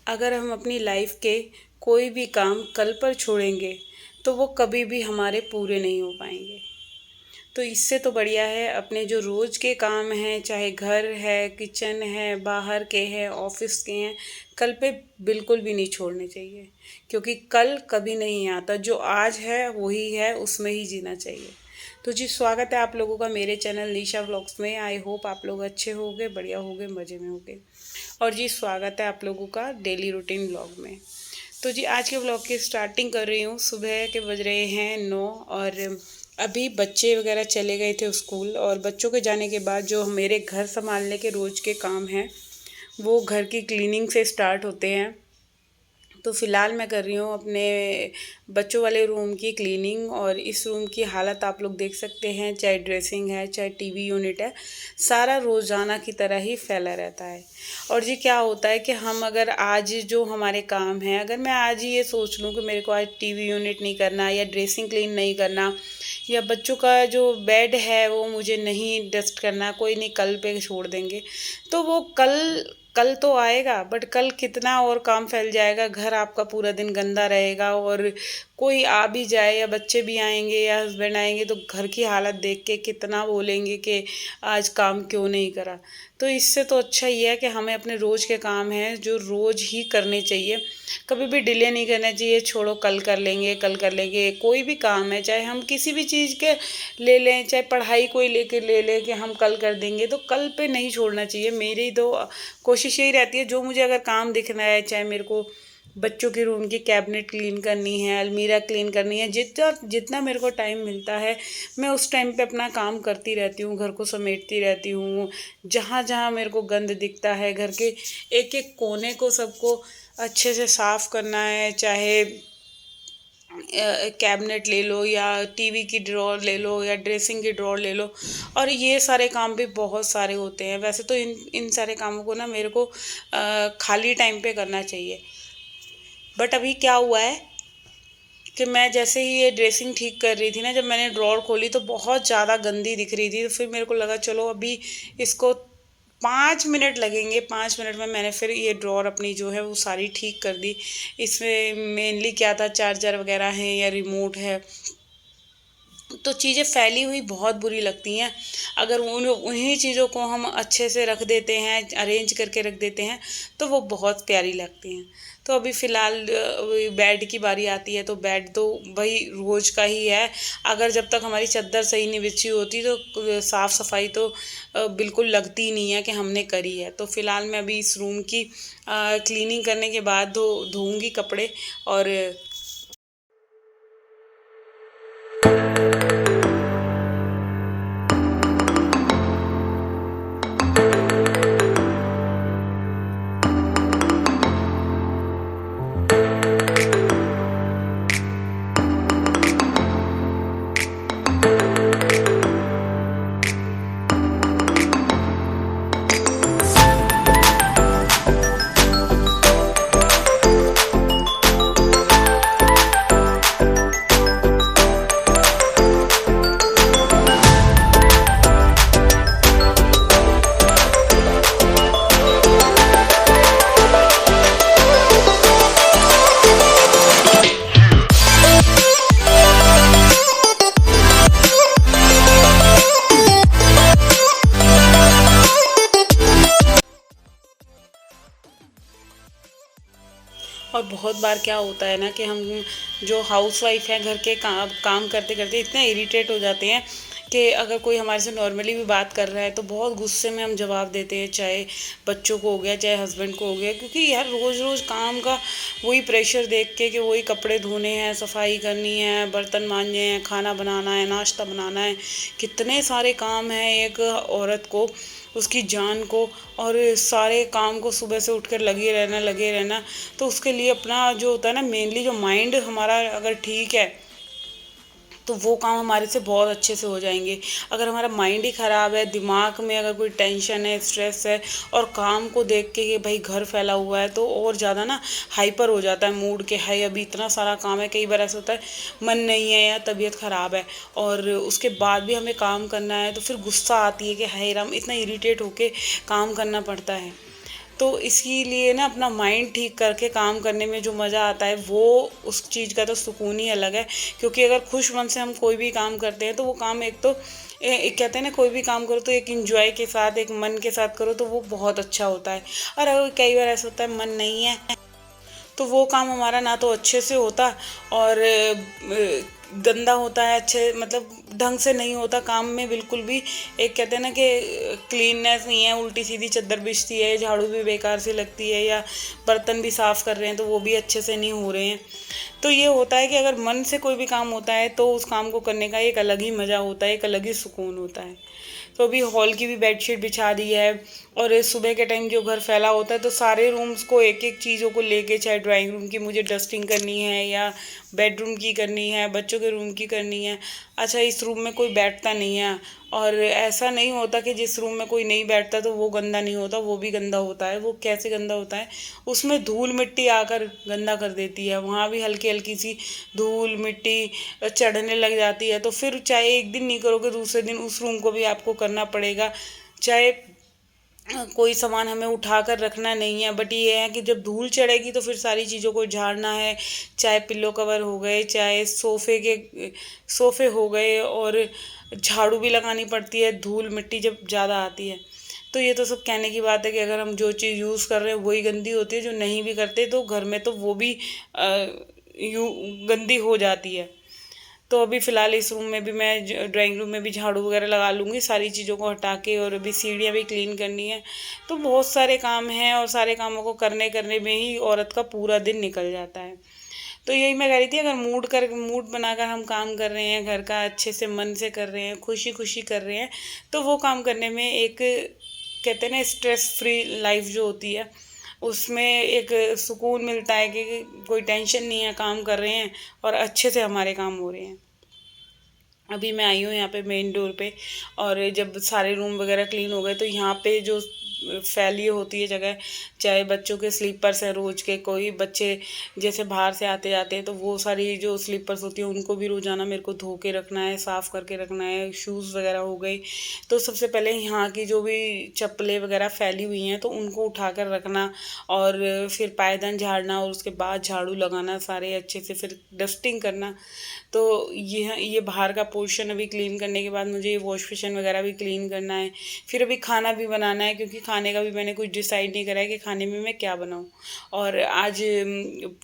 अगर हम अपनी लाइफ के कोई भी काम कल पर छोड़ेंगे तो वो कभी भी हमारे पूरे नहीं हो पाएंगे। तो इससे तो बढ़िया है अपने जो रोज़ के काम हैं, चाहे घर है, किचन है, बाहर के हैं, ऑफिस के हैं, कल पे बिल्कुल भी नहीं छोड़ने चाहिए। क्योंकि कल कभी नहीं आता, जो आज है वही है, उसमें ही जीना चाहिए। तो जी, स्वागत है आप लोगों का मेरे चैनल निशा व्लॉग्स में। आई होप आप लोग अच्छे होंगे, बढ़िया होंगे, मज़े में होंगे। और जी, स्वागत है आप लोगों का डेली रूटीन व्लॉग में। तो जी, आज के व्लॉग की स्टार्टिंग कर रही हूँ। सुबह के बज रहे हैं 9 और अभी बच्चे वगैरह चले गए थे स्कूल। और बच्चों के जाने के बाद जो मेरे घर संभालने के रोज़ के काम हैं वो घर की क्लीनिंग से स्टार्ट होते हैं। तो फ़िलहाल मैं कर रही हूँ अपने बच्चों वाले रूम की क्लीनिंग। और इस रूम की हालत आप लोग देख सकते हैं, चाहे ड्रेसिंग है, चाहे टीवी यूनिट है, सारा रोज़ाना की तरह ही फैला रहता है। और जी, क्या होता है कि हम अगर आज जो हमारे काम हैं, अगर मैं आज ही ये सोच लूँ कि मेरे को आज टीवी यूनिट नहीं करना, या ड्रेसिंग क्लीन नहीं करना, या बच्चों का जो बेड है वो मुझे नहीं डस्ट करना, कोई नहीं, कल पे छोड़ देंगे, तो वो कल कल तो आएगा, बट कल कितना और काम फैल जाएगा। घर आपका पूरा दिन गंदा रहेगा, और कोई आ भी जाए, या बच्चे भी आएंगे या हस्बैंड आएंगे, तो घर की हालत देख के कितना बोलेंगे कि आज काम क्यों नहीं करा। तो इससे तो अच्छा ही है कि हमें अपने रोज़ के काम हैं जो रोज़ ही करने चाहिए, कभी भी डिले नहीं करना चाहिए। छोड़ो, कल कर लेंगे, कल कर लेंगे। कोई भी काम है, चाहे हम किसी भी चीज़ के ले लें, चाहे पढ़ाई कोई लेके ले लें कि हम कल कर देंगे, तो कल पे नहीं छोड़ना चाहिए। मेरी तो कोशिश यही रहती है, जो मुझे अगर काम दिखना है, चाहे मेरे को बच्चों के रूम की कैबिनेट क्लीन करनी है, अलमीरा क्लीन करनी है, जितना जितना मेरे को टाइम मिलता है मैं उस टाइम पे अपना काम करती रहती हूँ, घर को समेटती रहती हूँ। जहाँ जहाँ मेरे को गंद दिखता है, घर के एक एक कोने को, सबको अच्छे से साफ़ करना है। चाहे कैबिनेट ले लो, या टीवी की ड्रॉर ले लो, या ड्रेसिंग की ड्रॉर ले लो। और ये सारे काम भी बहुत सारे होते हैं। वैसे तो इन इन सारे कामों को ना मेरे को खाली टाइम पे करना चाहिए। बट अभी क्या हुआ है कि मैं जैसे ही ये ड्रेसिंग ठीक कर रही थी ना, जब मैंने ड्रॉर खोली तो बहुत ज़्यादा गंदी दिख रही थी। तो फिर मेरे को लगा चलो अभी इसको 5 मिनट लगेंगे। 5 मिनट में मैंने फिर ये ड्रॉर अपनी जो है वो सारी ठीक कर दी। इसमें मेनली क्या था, चार्जर वगैरह है या रिमोट है, तो चीज़ें फैली हुई बहुत बुरी लगती हैं। अगर उन्हीं चीज़ों को हम अच्छे से रख देते हैं, अरेंज करके रख देते हैं, तो वो बहुत प्यारी लगती हैं। तो अभी फ़िलहाल बेड की बारी आती है, तो बेड तो भाई रोज़ का ही है। अगर जब तक हमारी चादर सही नहीं बिछी होती तो साफ़ सफाई तो बिल्कुल लगती ही नहीं है कि हमने करी है। तो फ़िलहाल मैं अभी इस रूम की क्लीनिंग करने के बाद धोऊँगी कपड़े। और और बहुत बार क्या होता है ना कि हम जो हाउस वाइफ हैं, घर के काम करते करते इतने इरिटेट हो जाते हैं कि अगर कोई हमारे से नॉर्मली भी बात कर रहा है तो बहुत गुस्से में हम जवाब देते हैं, चाहे बच्चों को हो गया, चाहे हस्बैंड को हो गया। क्योंकि यार रोज़ रोज़ काम का वही प्रेशर देख के कि वही कपड़े धोने हैं, सफाई करनी है, बर्तन मांजने हैं, खाना बनाना है, नाश्ता बनाना है, कितने सारे काम हैं एक औरत को, उसकी जान को। और सारे काम को सुबह से उठकर लगे रहना। तो उसके लिए अपना जो होता है ना, मेनली जो माइंड हमारा अगर ठीक है तो वो काम हमारे से बहुत अच्छे से हो जाएंगे। अगर हमारा माइंड ही ख़राब है, दिमाग में अगर कोई टेंशन है, स्ट्रेस है, और काम को देख के कि भाई घर फैला हुआ है, तो और ज़्यादा ना हाइपर हो जाता है मूड के, हाई अभी इतना सारा काम है। कई बार ऐसा होता है मन नहीं है या तबीयत ख़राब है, और उसके बाद भी हमें काम करना है, तो फिर गुस्सा आती है कि हाय राम, इतना इरिटेट होके काम करना पड़ता है। तो इसीलिए ना अपना माइंड ठीक करके काम करने में जो मज़ा आता है वो उस चीज़ का तो सुकून ही अलग है। क्योंकि अगर खुश मन से हम कोई भी काम करते हैं तो वो काम एक तो कहते हैं ना, कोई भी काम करो तो एक इंजॉय के साथ, एक मन के साथ करो तो वो बहुत अच्छा होता है। और अगर कई बार ऐसा होता है मन नहीं है तो वो काम हमारा ना तो अच्छे से होता और गंदा होता है, अच्छे मतलब ढंग से नहीं होता काम में बिल्कुल भी। एक कहते हैं ना कि क्लीननेस नहीं है, उल्टी सीधी चद्दर बिछती है, झाड़ू भी बेकार सी लगती है, या बर्तन भी साफ़ कर रहे हैं तो वो भी अच्छे से नहीं हो रहे हैं। तो ये होता है कि अगर मन से कोई भी काम होता है तो उस काम को करने का एक अलग ही मज़ा होता है, एक अलग ही सुकून होता है। तो अभी हॉल की भी बेडशीट बिछा दी है, और सुबह के टाइम जो घर फैला होता है तो सारे रूम्स को एक एक चीज़ों को लेके, चाहे ड्राइंग रूम की मुझे डस्टिंग करनी है या बेडरूम की करनी है, बच्चों के रूम की करनी है। अच्छा, इस रूम में कोई बैठता नहीं है, और ऐसा नहीं होता कि जिस रूम में कोई नहीं बैठता तो वो गंदा नहीं होता, वो भी गंदा होता है। वो कैसे गंदा होता है, उसमें धूल मिट्टी आकर गंदा कर देती है, वहाँ भी हल्की हल्की सी धूल मिट्टी चढ़ने लग जाती है। तो फिर चाहे एक दिन नहीं करोगे, दूसरे दिन उस रूम को भी आपको करना पड़ेगा। चाहे कोई सामान हमें उठा कर रखना नहीं है, बट ये है कि जब धूल चढ़ेगी तो फिर सारी चीज़ों को झाड़ना है, चाहे पिल्लो कवर हो गए, चाहे सोफ़े हो गए, और झाड़ू भी लगानी पड़ती है धूल मिट्टी जब ज़्यादा आती है। तो ये तो सब कहने की बात है कि अगर हम जो चीज़ यूज़ कर रहे हैं वही गंदी होती है, जो नहीं भी करते तो घर में तो वो भी यू गंदी हो जाती है। तो अभी फ़िलहाल इस रूम में भी मैं ड्राइंग रूम में भी झाड़ू वगैरह लगा लूँगी सारी चीज़ों को हटा के, और अभी सीढ़ियाँ भी क्लीन करनी है। तो बहुत सारे काम हैं, और सारे कामों को करने करने में ही औरत का पूरा दिन निकल जाता है। तो यही मैं कह रही थी, अगर मूड बनाकर हम काम कर रहे हैं घर का, अच्छे से मन से कर रहे हैं, खुशी खुशी कर रहे हैं, तो वो काम करने में एक कहते हैं ना स्ट्रेस फ्री लाइफ जो होती है उसमें एक सुकून मिलता है कि कोई टेंशन नहीं है, काम कर रहे हैं और अच्छे से हमारे काम हो रहे हैं। अभी मैं आई हूँ यहाँ पे मेन डोर पे, और जब सारे रूम वगैरह क्लीन हो गए तो यहाँ पे जो फैली होती है जगह, चाहे बच्चों के स्लीपर्स हैं रोज़ के, कोई बच्चे जैसे बाहर से आते जाते हैं तो वो सारी जो स्लीपर्स होती है उनको भी रोज़ाना मेरे को धो के रखना है, साफ़ करके रखना है। शूज़ वगैरह हो गई, तो सबसे पहले यहाँ की जो भी चप्पलें वगैरह फैली हुई हैं तो उनको उठा कर रखना, और फिर पायदान झाड़ना, और उसके बाद झाड़ू लगाना सारे अच्छे से, फिर डस्टिंग करना। तो ये बाहर का पोर्शन अभी क्लीन करने के बाद मुझे ये वॉश बेसिन वगैरह भी क्लीन करना है। फिर अभी खाना भी बनाना है, क्योंकि खाने का भी मैंने कुछ डिसाइड नहीं करा है कि खाने में मैं क्या बनाऊँ। और आज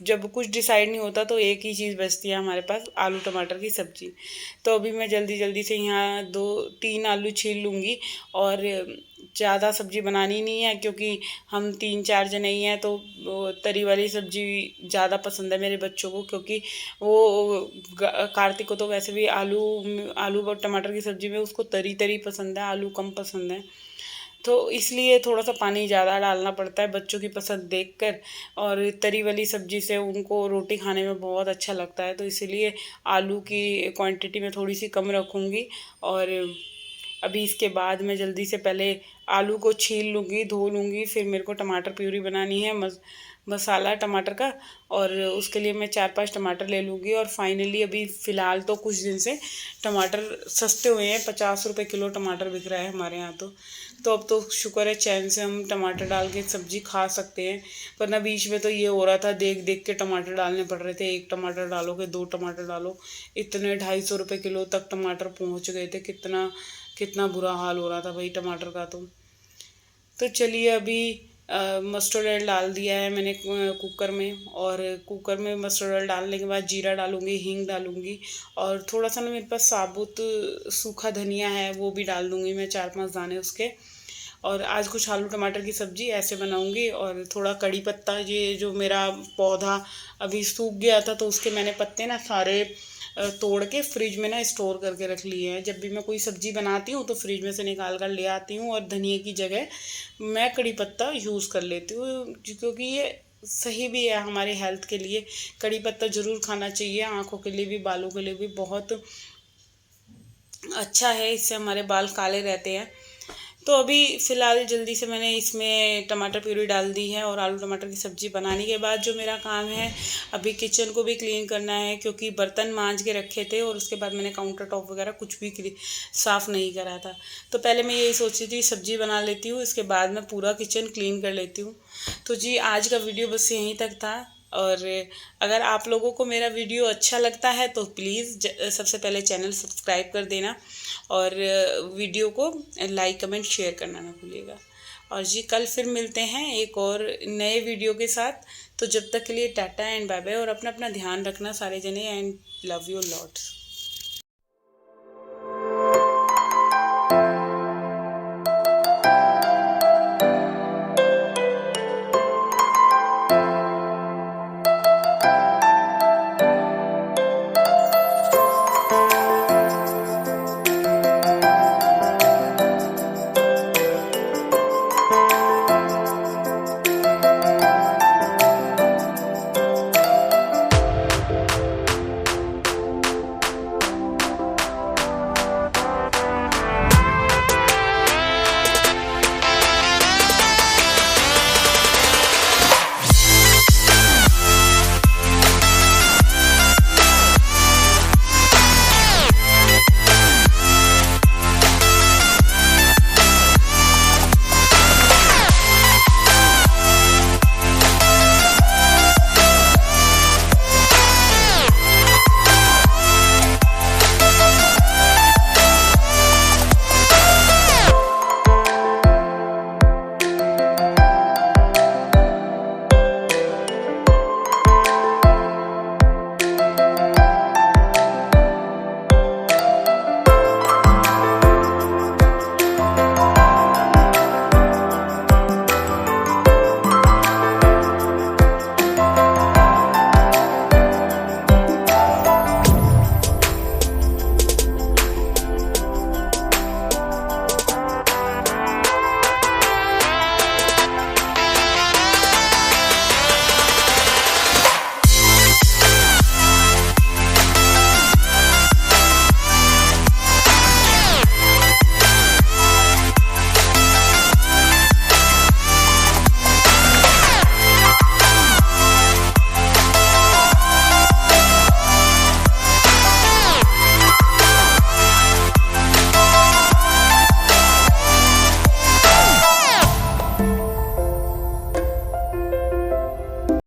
जब कुछ डिसाइड नहीं होता तो एक ही चीज़ बचती है हमारे पास, आलू टमाटर की सब्ज़ी। तो अभी मैं जल्दी जल्दी से यहाँ 2-3 आलू छील लूँगी, और ज़्यादा सब्ज़ी बनानी नहीं है क्योंकि हम 3-4 जने ही हैं, तो तरी वाली सब्ज़ी ज़्यादा पसंद है मेरे बच्चों को, क्योंकि वो कार्तिक को तो वैसे भी आलू और टमाटर की सब्ज़ी में उसको तरी तरी पसंद है, आलू कम पसंद है। तो इसलिए थोड़ा सा पानी ज़्यादा डालना पड़ता है बच्चों की पसंद देखकर, और तरी वाली सब्ज़ी से उनको रोटी खाने में बहुत अच्छा लगता है, तो इसीलिए आलू की क्वांटिटी में थोड़ी सी कम रखूँगी। और अभी इसके बाद मैं जल्दी से पहले आलू को छील लूँगी, धो लूँगी, फिर मेरे को टमाटर प्यूरी बनानी है, मसाला टमाटर का, और उसके लिए मैं 4-5 टमाटर ले लूँगी। और फाइनली अभी फ़िलहाल तो कुछ दिन से टमाटर सस्ते हुए हैं, 50 रुपये किलो टमाटर बिक रहा है हमारे यहाँ तो अब तो शुक्र है चैन से हम टमाटर डाल के सब्ज़ी खा सकते हैं। वरना बीच में तो ये हो रहा था, देख देख के टमाटर डालने पड़ रहे थे, 1 टमाटर डालो कि 2 टमाटर डालो, इतने 250 रुपये किलो तक टमाटर पहुँच गए थे। कितना कितना बुरा हाल हो रहा था भाई टमाटर का। तो चलिए अभी मस्टर्ड ऑयल डाल दिया है मैंने कुकर में, और कुकर में मस्टर्ड ऑयल डालने के बाद जीरा डालूँगी, हींग डालूँगी, और थोड़ा सा ना मेरे पास साबुत सूखा धनिया है वो भी डाल दूँगी मैं, 4-5 दाने उसके। और आज कुछ आलू टमाटर की सब्ज़ी ऐसे बनाऊँगी, और थोड़ा कड़ी पत्ता, ये जो मेरा पौधा अभी सूख गया था तो उसके मैंने पत्ते ना सारे तोड़ के फ्रिज में ना स्टोर करके रख लिए हैं। जब भी मैं कोई सब्ज़ी बनाती हूँ तो फ्रिज में से निकाल कर ले आती हूँ, और धनिए की जगह मैं कड़ी पत्ता यूज़ कर लेती हूँ, क्योंकि ये सही भी है हमारे हेल्थ के लिए। कड़ी पत्ता ज़रूर खाना चाहिए, आँखों के लिए भी, बालों के लिए भी बहुत अच्छा है, इससे हमारे बाल काले रहते हैं। तो अभी फ़िलहाल जल्दी से मैंने इसमें टमाटर प्यूरी डाल दी है और आलू टमाटर की सब्ज़ी बनाने के बाद जो मेरा काम है अभी किचन को भी क्लीन करना है, क्योंकि बर्तन मांज के रखे थे और उसके बाद मैंने काउंटर टॉप वगैरह कुछ भी साफ़ नहीं करा था। तो पहले मैं यही सोच रही थी सब्ज़ी बना लेती हूँ, इसके बाद मैं पूरा किचन क्लीन कर लेती हूँ। तो जी आज का वीडियो बस यहीं तक था। और अगर आप लोगों को मेरा वीडियो अच्छा लगता है तो प्लीज़ सबसे पहले चैनल सब्सक्राइब कर देना और वीडियो को लाइक कमेंट शेयर करना ना भूलिएगा। और जी कल फिर मिलते हैं एक और नए वीडियो के साथ। तो जब तक के लिए टाटा एंड बाय बाय, और अपना अपना ध्यान रखना सारे जने, एंड लव यू लॉट्स।